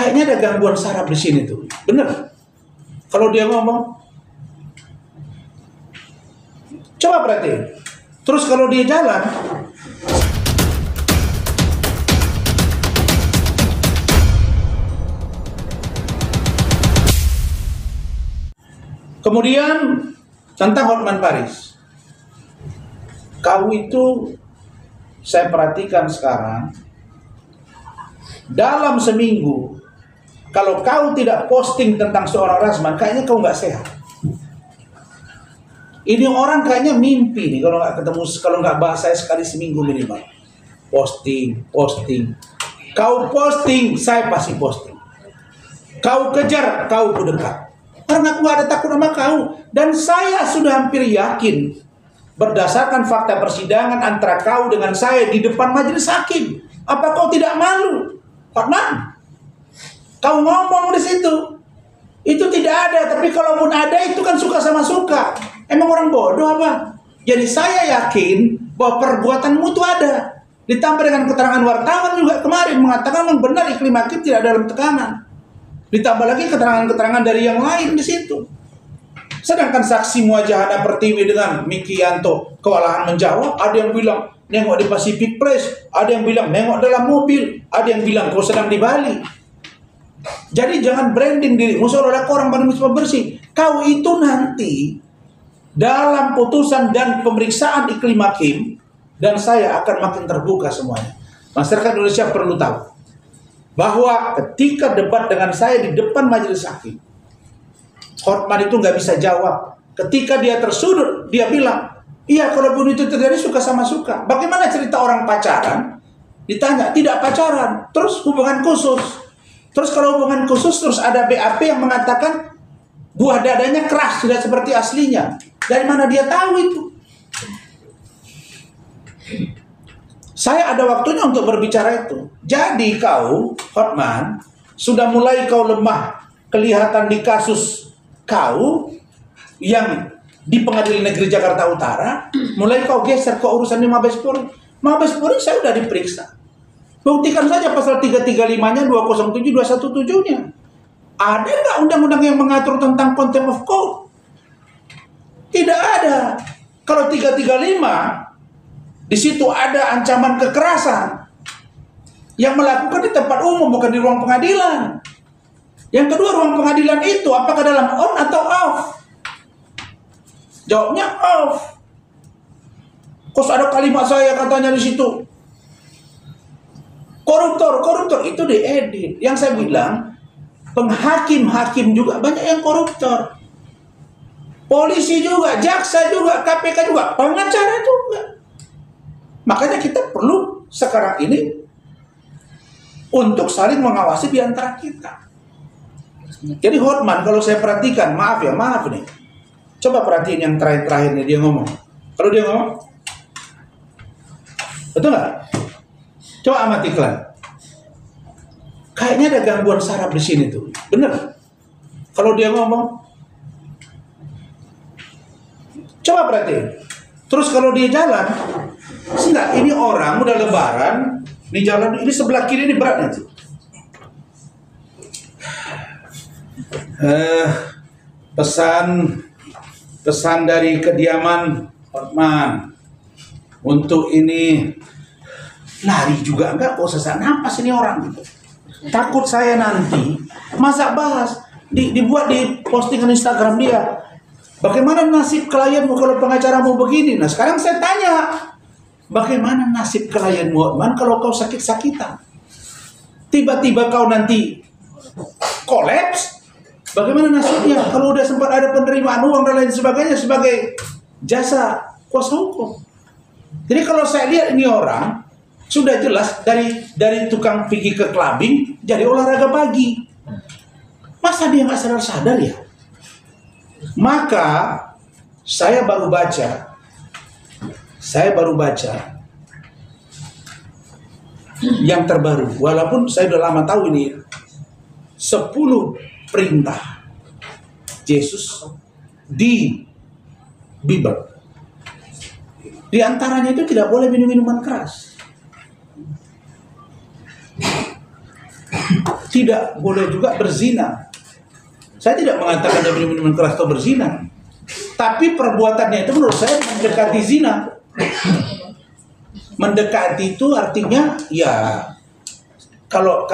Kayaknya ada gangguan saraf di sini tuh. Bener. Kalau dia ngomong, coba perhatiin. Terus kalau dia jalan, kemudian tentang Hotman Paris. Kau itu saya perhatikan sekarang, dalam seminggu, kalau kau tidak posting tentang seorang Rasman, kayaknya kau nggak sehat. Ini orang kayaknya mimpi nih kalau nggak ketemu, kalau nggak bahas saya sekali seminggu minimal. Posting. Kau posting, saya pasti posting. Kau kejar, kau dekat. Karena aku ada takut sama kau. Dan saya sudah hampir yakin, berdasarkan fakta persidangan antara kau dengan saya di depan majelis hakim. Apa kau tidak malu? Hotman, kau ngomong di situ. Itu tidak ada, tapi kalaupun ada itu kan suka sama suka. Emang orang bodoh apa? Jadi saya yakin bahwa perbuatanmu itu ada. Ditambah dengan keterangan wartawan juga kemarin mengatakan memang benar iklim hakim tidak dalam tekanan. Ditambah lagi keterangan-keterangan dari yang lain di situ. Sedangkan saksi Muajahana Pertiwi dengan Miki Yanto kewalahan menjawab, ada yang bilang nengok di Pacific Place, ada yang bilang nengok dalam mobil, ada yang bilang kau sedang di Bali. Jadi jangan branding dirimu seolah-olah orang paling bersih. Kau itu nanti dalam putusan dan pemeriksaan iklim hakim, dan saya akan makin terbuka semuanya. Masyarakat Indonesia perlu tahu bahwa ketika debat dengan saya di depan majelis hakim, Hotman itu nggak bisa jawab. Ketika dia tersudut, dia bilang, iya kalaupun itu terjadi suka sama suka. Bagaimana cerita orang pacaran? Ditanya, tidak pacaran. Terus hubungan khusus. Terus kalau hubungan khusus, terus ada BAP yang mengatakan buah dadanya keras, tidak seperti aslinya. Dari mana dia tahu itu? Saya ada waktunya untuk berbicara itu. Jadi kau, Hotman, sudah mulai kau lemah. Kelihatan di kasus kau yang di Pengadilan Negeri Jakarta Utara, mulai kau geser ke urusan di Mabes Polri. Mabes Polri saya sudah diperiksa. Buktikan saja pasal 335-nya, 207, 217-nya. Ada nggak undang-undang yang mengatur tentang contempt of court? Tidak ada. Kalau 335, di situ ada ancaman kekerasan yang melakukan di tempat umum, bukan di ruang pengadilan. Yang kedua, ruang pengadilan itu apakah dalam on atau off? Jawabnya off. Kok ada kalimat saya katanya di situ, koruptor itu diedit. Yang saya bilang, penghakim-hakim juga banyak yang koruptor. Polisi juga, jaksa juga, KPK juga, pengacara juga. Makanya kita perlu sekarang ini untuk saling mengawasi di antara kita. Jadi Hotman kalau saya perhatikan, maaf nih. Coba perhatiin yang terakhir nih dia ngomong. Kalau dia ngomong, betul nggak? Coba amati iklan. Kayaknya ada gangguan saraf di sini tuh. Bener. Kalau dia ngomong, coba perhatiin. Terus kalau dia jalan, enggak, ini orang udah lebaran, di jalan ini sebelah kiri ini berat nanti. Pesan dari kediaman Hotman untuk ini, lari juga enggak, kok sesak napas ini orang gitu. Takut saya nanti masa bahas dibuat di postingan Instagram dia, bagaimana nasib klienmu kalau pengacaramu begini. Nah sekarang saya tanya, bagaimana nasib klienmu Hotman kalau kau sakit-sakitan, tiba-tiba kau nanti kolaps? Bagaimana nasibnya kalau udah sempat ada penerimaan uang dan lain sebagainya sebagai jasa kuasa hukum? Jadi kalau saya lihat ini orang sudah jelas dari tukang pergi ke clubbing jadi olahraga pagi. Masa dia nggak sadar-sadar ya? Maka saya baru baca yang terbaru. Walaupun saya udah lama tahu ini 10 perintah Yesus di Bible. Di antaranya itu tidak boleh minum minuman keras. tidak boleh juga berzina. Saya tidak mengatakan dia minuman keras atau berzina, tapi perbuatannya itu menurut saya mendekati zina. Mendekati itu artinya ya kalau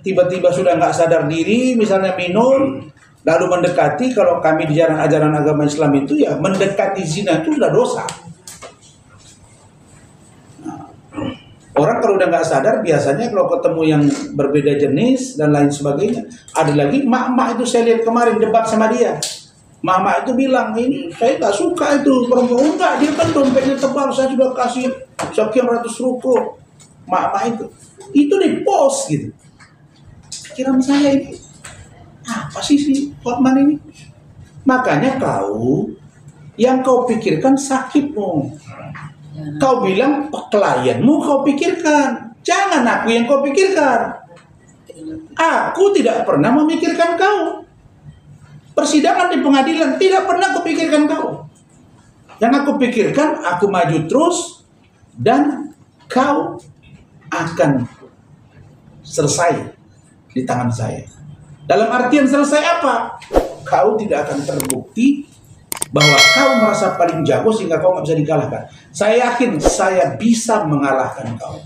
tiba-tiba sudah nggak sadar diri, misalnya minum lalu mendekati, kalau kami di ajaran agama Islam itu ya mendekati zina itu sudah dosa. Orang kalau udah nggak sadar, biasanya kalau ketemu yang berbeda jenis dan lain sebagainya. Ada lagi mak-mak itu saya lihat kemarin debat sama dia. Mak-mak itu bilang, ini saya nggak suka itu perempuan. Enggak, dia kan dompetnya tebal, saya sudah kasih sekian ratus rupiah. Mak-mak itu di post gitu. Pikiran saya ini, apa sih si Hotman ini? Makanya yang kau pikirkan sakitmu. Kau bilang klienmu kau pikirkan, jangan aku yang kau pikirkan. Aku tidak pernah memikirkan kau. Persidangan di pengadilan tidak pernah aku pikirkan kau. Yang aku pikirkan, aku maju terus dan kau akan selesai di tangan saya. Dalam artian selesai apa? Kau tidak akan terbukti bahwa kau merasa paling jago sehingga kau nggak bisa dikalahkan. Saya yakin saya bisa mengalahkan kau.